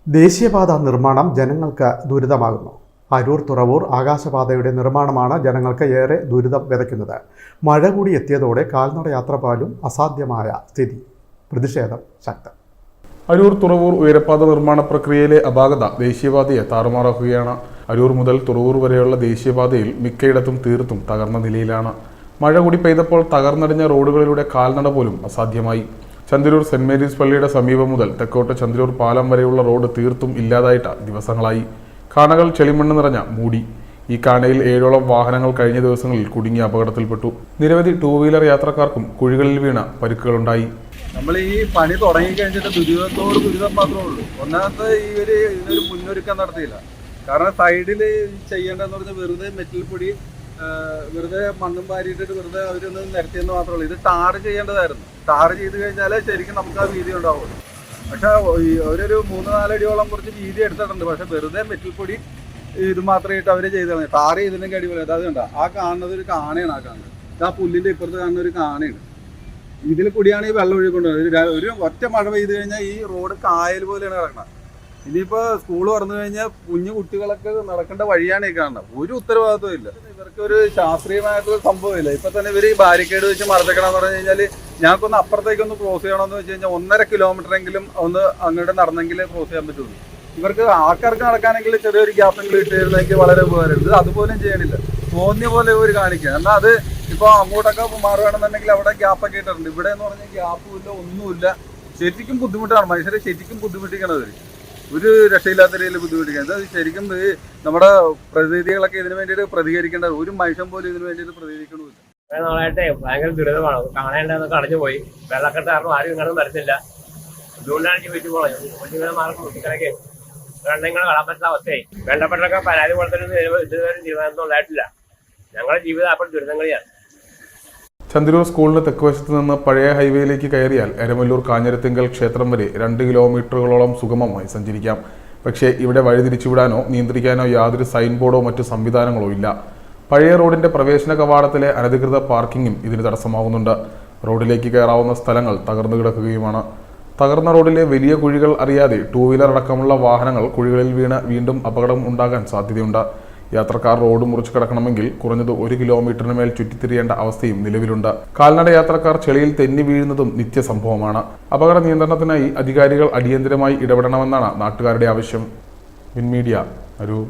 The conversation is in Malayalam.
ദേശീയപാത നിർമ്മാണം ജനങ്ങൾക്ക് ദുരിതമാകുന്നു. അരൂർ തുറവൂർ ആകാശപാതയുടെ നിർമ്മാണമാണ് ജനങ്ങൾക്ക് ഏറെ ദുരിതം വിതയ്ക്കുന്നത്. മഴ കൂടി എത്തിയതോടെ കാൽനട യാത്ര പോലും അസാധ്യമായ സ്ഥിതി. പ്രതിഷേധം ശക്തം. അരൂർ തുറവൂർ ഉയരപ്പാത നിർമ്മാണ പ്രക്രിയയിലെ അപാകത ദേശീയപാതയെ താറുമാറാക്കുകയാണ്. അരൂർ മുതൽ തുറവൂർ വരെയുള്ള ദേശീയപാതയിൽ മിക്കയിടത്തും തീർത്തും തകർന്ന നിലയിലാണ്. മഴ കൂടി പെയ്തപ്പോൾ തകർന്നടിഞ്ഞ റോഡുകളിലൂടെ കാൽനട പോലും അസാധ്യമായി. ചന്ദ്രൂർ സെന്റ് മേരീസ് പള്ളിയുടെ സമീപം മുതൽ തെക്കോട്ട് ചന്ദ്രൂർ പാലം വരെയുള്ള റോഡ് തീർത്തും ഇല്ലാതായിട്ട് ദിവസങ്ങളായി. കാണകൾ ചെളിമണ്ണ് നിറഞ്ഞ മൂടി. ഈ കാണയിൽ 7ഓളം വാഹനങ്ങൾ കഴിഞ്ഞ ദിവസങ്ങളിൽ കുടുങ്ങി അപകടത്തിൽപ്പെട്ടു. നിരവധി 2 വീലർ യാത്രക്കാർക്കും കുഴികളിൽ വീണ പരിക്കുകളുണ്ടായി. നമ്മൾ ഈ പണി തുടങ്ങി കഴിഞ്ഞിട്ട് ദുരിതം മാത്രമേ ഉള്ളൂ. ഒന്നാമത്തെ ഇവര് ഇതിനൊരു മുന്നൊരുക്കം നടത്തിയില്ല. കാരണം സൈഡിൽ ചെയ്യേണ്ടതെന്ന് പറഞ്ഞാൽ വെറുതെ മെറ്റൽ പൊടി, വെറുതെ മണ്ണും പാരിയിട്ടിട്ട് വെറുതെ അവരൊന്ന് നിരത്തിയെന്ന് മാത്രമേ ഉള്ളൂ. ഇത് ടാർ ചെയ്യേണ്ടതായിരുന്നു. ടാർ ചെയ്ത് കഴിഞ്ഞാൽ ശരിക്കും നമുക്ക് ആ വീതി ഉണ്ടാവുള്ളൂ. പക്ഷെ അവരൊരു 3-4 അടിയോളം കുറച്ച് വീതി എടുത്തിട്ടുണ്ട്. പക്ഷെ വെറുതെ മെറ്റൽ പൊടി ഇത് മാത്രമായിട്ട് അവർ ചെയ്ത് കളഞ്ഞു. ടാർ ചെയ്തില്ലെങ്കിൽ അടിപൊളി. അത് കണ്ട, ആ കാണുന്നത് ഒരു കാണയാണ്. ആ കാണുന്നത് ആ പുല്ലിന്റെ ഇപ്പുറത്ത് കാണുന്ന ഒരു കാണയാണ്. ഇതിൽ കൂടിയാണ് ഈ വെള്ളം ഒഴുകൊണ്ടുവരുന്നത്. ഒരു ഒറ്റ മഴ പെയ്ത് കഴിഞ്ഞാൽ ഈ റോഡ് കായൽ പോലെയാണ് കിടക്കുന്നത്. ഇനിയിപ്പോ സ്കൂൾ തുറന്നു കഴിഞ്ഞാൽ കുഞ്ഞു കുട്ടികളൊക്കെ നടക്കേണ്ട വഴിയാണ് ഈ കാണുന്നത്. ഒരു ഉത്തരവാദിത്വം ഇല്ല. ഇവർക്ക് ഒരു ശാസ്ത്രീയമായിട്ടുള്ള സംഭവമില്ല. ഇപ്പൊ തന്നെ ഇവർ ഈ ബാരിക്കേഡ് വെച്ച് മറച്ചേക്കണമെന്ന് പറഞ്ഞു കഴിഞ്ഞാൽ ഞങ്ങൾക്കൊന്ന് അപ്പുറത്തേക്കൊന്ന് ക്രോസ് ചെയ്യണമെന്ന് വെച്ച് കഴിഞ്ഞാൽ 1.5 കിലോമീറ്ററെങ്കിലും ഒന്ന് അങ്ങോട്ട് നടന്നെങ്കിൽ ക്രോസ് ചെയ്യാൻ പറ്റുള്ളൂ. ഇവർക്ക് ആൾക്കാർക്ക് നടക്കാനെങ്കിൽ ചെറിയൊരു ഗ്യാപ്പെങ്കിലും ഇട്ടിരുന്നെങ്കിൽ വളരെ ഉപകാരമായിരുന്നു. അതുപോലും ചെയ്യണില്ല. തോന്നിയ പോലെ ഇവർ കാണിക്കുക. എന്നാൽ അത് ഇപ്പോൾ അങ്ങോട്ടൊക്കെ മാറുകയാണെന്നുണ്ടെങ്കിൽ അവിടെ ഗ്യാപ്പൊക്കെ ഇട്ടിട്ടുണ്ട്. ഇവിടെ എന്ന് പറഞ്ഞാൽ ഗ്യാപ്പും ഇല്ല, ഒന്നുമില്ല. ശരിക്കും ബുദ്ധിമുട്ടാണ്. മനുഷ്യരെ ശരിക്കും ബുദ്ധിമുട്ടിക്കണത്. ഒരു രക്ഷയില്ലാത്ത രീതിയിൽ ബുദ്ധിമുട്ടിക്കുന്നത്. അത് ശരിക്കും നമ്മുടെ പ്രതിനിധികളൊക്കെ ഇതിനു വേണ്ടിയിട്ട് പ്രതികരിക്കേണ്ടത്. ഒരു മനുഷ്യൻ പോലും ഇതിനു വേണ്ടിയിട്ട് പ്രതികരിക്കണമില്ല. നാളായിട്ട് ഭയങ്കര ദുരിതമാണ്. കാണേണ്ടതൊക്കെ അടഞ്ഞു പോയി. വെള്ളക്കെട്ട് കാരണം ആരും ഇങ്ങോട്ടും വരുന്നില്ല. അതുകൊണ്ടാണ് വെച്ച് പോയത്. മാർക്കും കുട്ടികളൊക്കെ രണ്ടെങ്കിലും കാണാൻ പറ്റുന്ന അവസ്ഥയായി. വേണ്ടപ്പെട്ടൊക്കെ പരാതി കൊടുത്തിട്ട് ഇതുവരെ തീരുമാനമൊന്നും ഉണ്ടായിട്ടില്ല. ഞങ്ങളുടെ ജീവിതം അപ്പോൾ ദുരിതങ്ങളിയാണ്. ചന്ദ്രൂർ സ്കൂളിന് തെക്കുവശത്ത് നിന്ന് പഴയ ഹൈവേയിലേക്ക് കയറിയാൽ എരമല്ലൂർ കാഞ്ഞിരത്തിങ്കൽ ക്ഷേത്രം വരെ 2 കിലോമീറ്ററുകളോളം സുഗമമായി സഞ്ചരിക്കാം. പക്ഷേ ഇവിടെ വഴിതിരിച്ചുവിടാനോ നിയന്ത്രിക്കാനോ യാതൊരു സൈൻ ബോർഡോ മറ്റു സംവിധാനങ്ങളോ ഇല്ല. പഴയ റോഡിന്റെ പ്രവേശന കവാടത്തിലെ അനധികൃത പാർക്കിങ്ങും ഇതിന് തടസ്സമാകുന്നുണ്ട്. റോഡിലേക്ക് കയറാവുന്ന സ്ഥലങ്ങൾ തകർന്നു കിടക്കുകയുമാണ്. തകർന്ന റോഡിലെ വലിയ കുഴികൾ അറിയാതെ 2 വീലർ അടക്കമുള്ള വാഹനങ്ങൾ കുഴികളിൽ വീണ് വീണ്ടും അപകടം ഉണ്ടാകാൻ സാധ്യതയുണ്ട്. യാത്രക്കാർ റോഡ് മുറിച്ച് കിടക്കണമെങ്കിൽ കുറഞ്ഞത് 1 കിലോമീറ്ററിന് മേൽ ചുറ്റിത്തിരിയേണ്ട അവസ്ഥയും നിലവിലുണ്ട്. കാൽനട യാത്രക്കാർ ചെളിയിൽ തെന്നി വീഴുന്നതും നിത്യസംഭവമാണ്. അപകട നിയന്ത്രണത്തിനായി അധികാരികൾ അടിയന്തരമായി ഇടപെടണമെന്നാണ് നാട്ടുകാരുടെ ആവശ്യം. വിൻമീഡിയ, അരൂർ.